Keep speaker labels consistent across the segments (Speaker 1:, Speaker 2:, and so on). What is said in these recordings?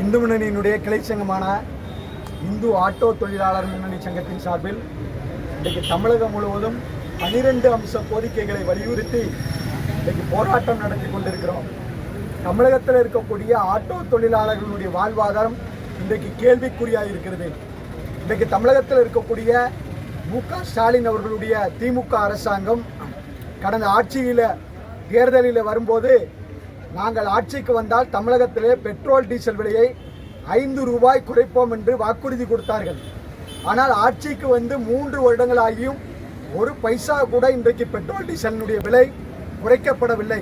Speaker 1: இந்து முன்னணியினுடைய கிளை சங்கமான இந்து ஆட்டோ தொழிலாளர் முன்னணி சங்கத்தின் சார்பில் இன்றைக்கு தமிழகம் முழுவதும் 12 அம்ச கோரிக்கைகளை வலியுறுத்தி இன்றைக்கு போராட்டம் நடத்தி கொண்டிருக்கிறோம். தமிழகத்தில் இருக்கக்கூடிய ஆட்டோ தொழிலாளர்களுடைய வாழ்வாதாரம் இன்றைக்கு கேள்விக்குறியாக இருக்கிறது. இன்றைக்கு தமிழகத்தில் இருக்கக்கூடிய மு.க.ஸ்டாலின் அவர்களுடைய திமுக அரசாங்கம் கடந்த ஆட்சியில் தேர்தலில் வரும்போது நாங்கள் ஆட்சிக்கு வந்தால் தமிழகத்திலே பெட்ரோல் டீசல் விலையை 5 ரூபாய் குறைப்போம் என்று வாக்குறுதி கொடுத்தார்கள். ஆனால் ஆட்சிக்கு வந்து 3 வருடங்களாகியும் ஒரு பைசா கூட இன்றைக்கு பெட்ரோல் டீசலினுடைய விலை குறைக்கப்படவில்லை.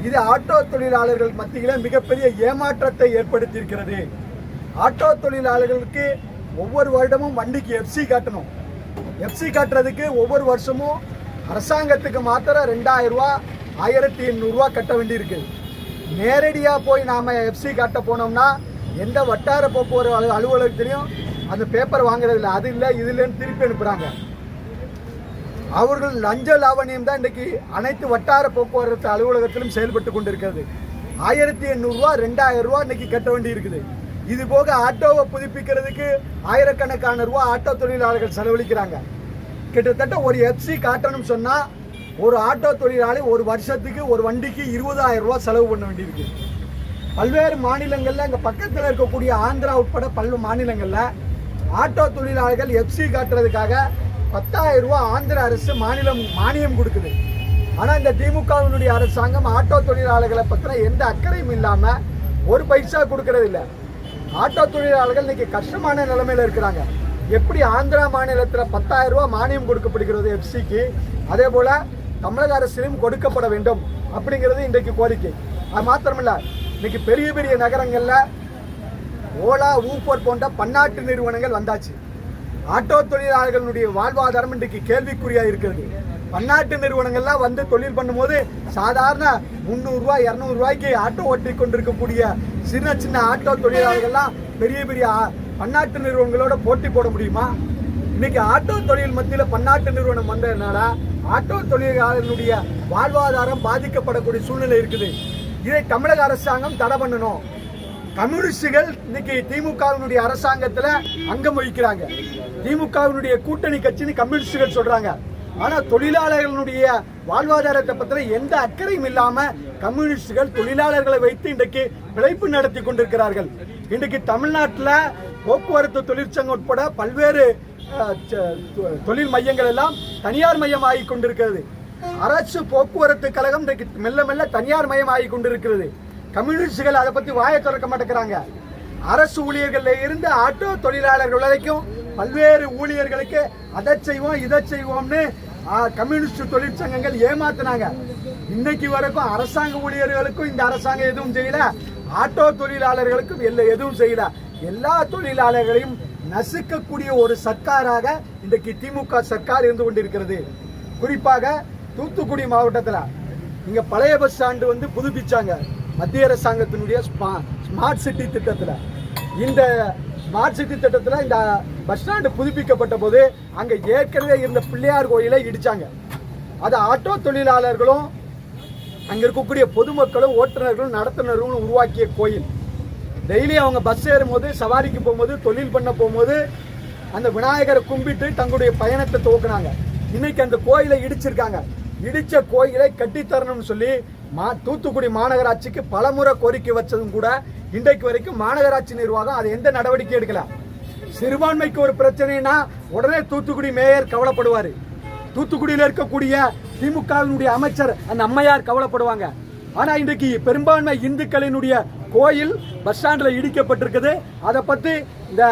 Speaker 1: இது ஆட்டோ தொழிலாளர்கள் மத்தியில் மிகப்பெரிய ஏமாற்றத்தை ஏற்படுத்தியிருக்கிறது. ஆட்டோ தொழிலாளர்களுக்கு ஒவ்வொரு வருடமும் வண்டிக்கு எஃப்சி காட்டணும். எஃப்சி காட்டுறதுக்கு ஒவ்வொரு வருஷமும் அரசாங்கத்துக்கு மாத்திரம் 2000 ரூபா 1800 ரூபா கட்ட வேண்டியிருக்கு. நேரடியாக போய் நாம் எஃப்சி காட்ட போனோம்னா எந்த வட்டார போக்குவரத்து அலுவலகத்திலையும் அந்த பேப்பர் வாங்குறதில்ல. அது இல்லை இது இல்லைன்னு திருப்பி அனுப்புகிறாங்க. அவர்கள் லஞ்ச லாவணியம் தான் இன்றைக்கி அனைத்து வட்டார போக்குவரத்து அலுவலகத்திலும் செயல்பட்டு கொண்டிருக்கிறது. 1800 ரூபா 2000 ரூபா இன்றைக்கி கட்ட வேண்டி இருக்குது. இது போக ஆட்டோவை புதுப்பிக்கிறதுக்கு ஆயிரக்கணக்கான ரூபா ஆட்டோ தொழிலாளர்கள் செலவழிக்கிறாங்க. கிட்டத்தட்ட ஒரு எஃப்சி காட்டணும்னு சொன்னால் ஒரு ஆட்டோ தொழிலாளி ஒரு வருஷத்துக்கு ஒரு வண்டிக்கு 20,000 ரூபா செலவு பண்ண வேண்டியிருக்கு. பல்வேறு மாநிலங்களில் இங்கே பக்கத்தில் இருக்கக்கூடிய ஆந்திரா உட்பட பல்வேறு மாநிலங்களில் ஆட்டோ தொழிலாளர்கள் எஃப்சி காட்டுறதுக்காக 10,000 ரூபா ஆந்திர அரசு மானியம் கொடுக்குது. ஆனால் இந்த திமுகவினுடைய அரசாங்கம் ஆட்டோ தொழிலாளர்களை பற்றின எந்த அக்கறையும் இல்லாமல் ஒரு பைசா கொடுக்கறது இல்லை. ஆட்டோ தொழிலாளர்கள் இன்னைக்கு கஷ்டமான நிலைமையில் இருக்கிறாங்க. எப்படி ஆந்திரா மாநிலத்தில் 10,000 ரூபா மானியம் கொடுக்கப்படுகிறது எஃப்சிக்கு, அதே போல் தமிழக அரசிலும் கொடுக்கப்பட வேண்டும் அப்படிங்கிறது இன்றைக்கு கோரிக்கை. அது மாத்திரமில்ல, இன்னைக்கு பெரிய பெரிய நகரங்களில் ஓலா ஊபர் போன்ற பன்னாட்டு நிறுவனங்கள் வந்தாச்சு. ஆட்டோ தொழிலாளர்களுடைய வாழ்வாதாரம் இன்றைக்கு கேள்விக்குறியாக இருக்கிறது. பன்னாட்டு நிறுவனங்கள்லாம் வந்து தொழில் பண்ணும்போது சாதாரண 300 ரூபா 200 ரூபாய்க்கு ஆட்டோ ஓட்டி கொண்டிருக்கக்கூடிய சின்ன சின்ன ஆட்டோ தொழிலாளர்கள்லாம் பெரிய பெரிய பன்னாட்டு நிறுவனங்களோட போட்டி போட முடியுமா? இன்னைக்கு ஆட்டோ தொழில் மத்தியில் பன்னாட்டு நிறுவனம் வந்ததுனால ஆட்டோ தொழிலாளர்களுடைய வாழ்வாதாரம் பாதிக்கப்படக்கூடிய சூழ்நிலை இருக்குது. இதை தமிழக அரசாங்கம் தடை பண்ணணும். கம்யூனிஸ்டுகள் இன்னைக்கு திமுகவினுடைய அரசாங்கத்தில் அங்கம் வகிக்கிறாங்க. திமுகவினுடைய கூட்டணி கட்சின்னு கம்யூனிஸ்டுகள் சொல்றாங்க. ஆனால் தொழிலாளர்களுடைய வாழ்வாதாரத்தை பற்றி எந்த அக்கறையும் இல்லாமல் கம்யூனிஸ்டுகள் தொழிலாளர்களை வைத்து இன்றைக்கு பிழைப்பு நடத்தி கொண்டிருக்கிறார்கள். இன்றைக்கு தமிழ்நாட்டில் போக்குவரத்து தொழிற்சங்கம் உட்பட பல்வேறு தொழில் மையங்கள் எல்லாம் தனியார் மையம் ஆகி கொண்டிருக்கிறது. அரசு போக்குவரத்து கழகம் இன்றைக்கு மெல்ல மெல்ல தனியார் மையம் ஆகி கொண்டிருக்கிறது. கம்யூனிஸ்டுகள் அதை பற்றி வாயை திறக்க மாட்டேங்கிறாங்க. அரசு ஊழியர்களில் இருந்து ஆட்டோ தொழிலாளர்கள் வரைக்கும் பல்வேறு ஊழியர்களுக்கு அதை செய்வோம் இதை செய்வோம்னு கம்யூனிஸ்ட் தொழிற்சங்கங்கள் ஏமாத்தினாங்க. இன்னைக்கு வரைக்கும் அரசாங்க ஊழியர்களுக்கும் இந்த அரசாங்கம் எதுவும் செய்யல, ஆட்டோ தொழிலாளர்களுக்கும் எதுவும் செய்யல. எல்லா தொழிலாளர்களையும் நசுக்கக்கூடிய ஒரு சர்க்காராக இன்றைக்கு திமுக சர்க்கார் இருந்து கொண்டிருக்கிறது. குறிப்பாக தூத்துக்குடி மாவட்டத்தில் இங்க பழைய பஸ் ஸ்டாண்டு வந்து புதுப்பிச்சாங்க மத்திய அரசாங்கத்தினுடைய ஸ்மார்ட் சிட்டி திட்டத்தில். இந்த ஸ்மார்ட் சிட்டி திட்டத்தில் இந்த பஸ் ஸ்டாண்டு புதுப்பிக்கப்பட்ட போது அங்கே ஏற்கனவே இருந்த பிள்ளையார் கோயிலை இடிச்சாங்க. அது ஆட்டோ தொழிலாளர்களும் அங்கே இருக்கக்கூடிய பொதுமக்களும் ஓட்டுநர்களும் நடத்துனர்களும் உருவாக்கிய கோயில். டெய்லி அவங்க பஸ் ஏறும்போது சவாரிக்கு போகும்போது தொழில் பண்ண போகும்போது அந்த விநாயகரை கும்பிட்டு தங்களுடைய பயணத்தை துவக்கினாங்க. இன்னைக்கு அந்த கோயிலை இடிச்சிருக்காங்க. இடிச்ச கோயிலை கட்டித்தரணும்னு சொல்லி தூத்துக்குடி மாநகராட்சிக்கு பலமுறை கோரிக்கை வச்சதும் கூட இன்றைக்கு வரைக்கும் மாநகராட்சி நிர்வாகம் அது எந்த நடவடிக்கை எடுக்கல. சிறுபான்மைக்கு ஒரு பிரச்சனைனா உடனே தூத்துக்குடி மேயர் கவலைப்படுவார். தூத்துக்குடியில் இருக்கக்கூடிய திமுகவினுடைய அமைச்சர் அந்த அம்மையார் கவலைப்படுவாங்க. ஆனால் இன்றைக்கு பெரும்பான்மை இந்துக்களினுடைய கோயில் பஸ் ஸ்டாண்டில் இடிக்கப்பட்டிருக்குது. அதை பற்றி இந்த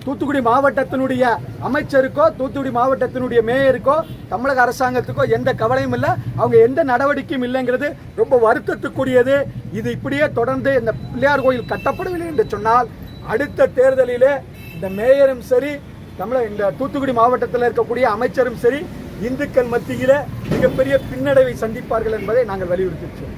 Speaker 1: தூத்துக்குடி மாவட்டத்தினுடைய அமைச்சருக்கோ தூத்துக்குடி மாவட்டத்தினுடைய மேயருக்கோ தமிழக அரசாங்கத்துக்கோ எந்த கவலையும் இல்லை. அவங்க எந்த நடவடிக்கையும் இல்லைங்கிறது ரொம்ப வருத்தத்துக்குரியது. இது இப்படியே தொடர்ந்து இந்த பிள்ளையார் கோயில் கட்டப்படவில்லை என்று சொன்னால் அடுத்த தேர்தலிலே இந்த மேயரும் சரி இந்த தூத்துக்குடி மாவட்டத்தில் இருக்கக்கூடிய அமைச்சரும் சரி இந்துக்கள் மத்தியில் மிகப்பெரிய பின்னடைவை சந்திப்பார்கள் என்பதை நாங்கள் வலியுறுத்தியிருக்கிறோம்.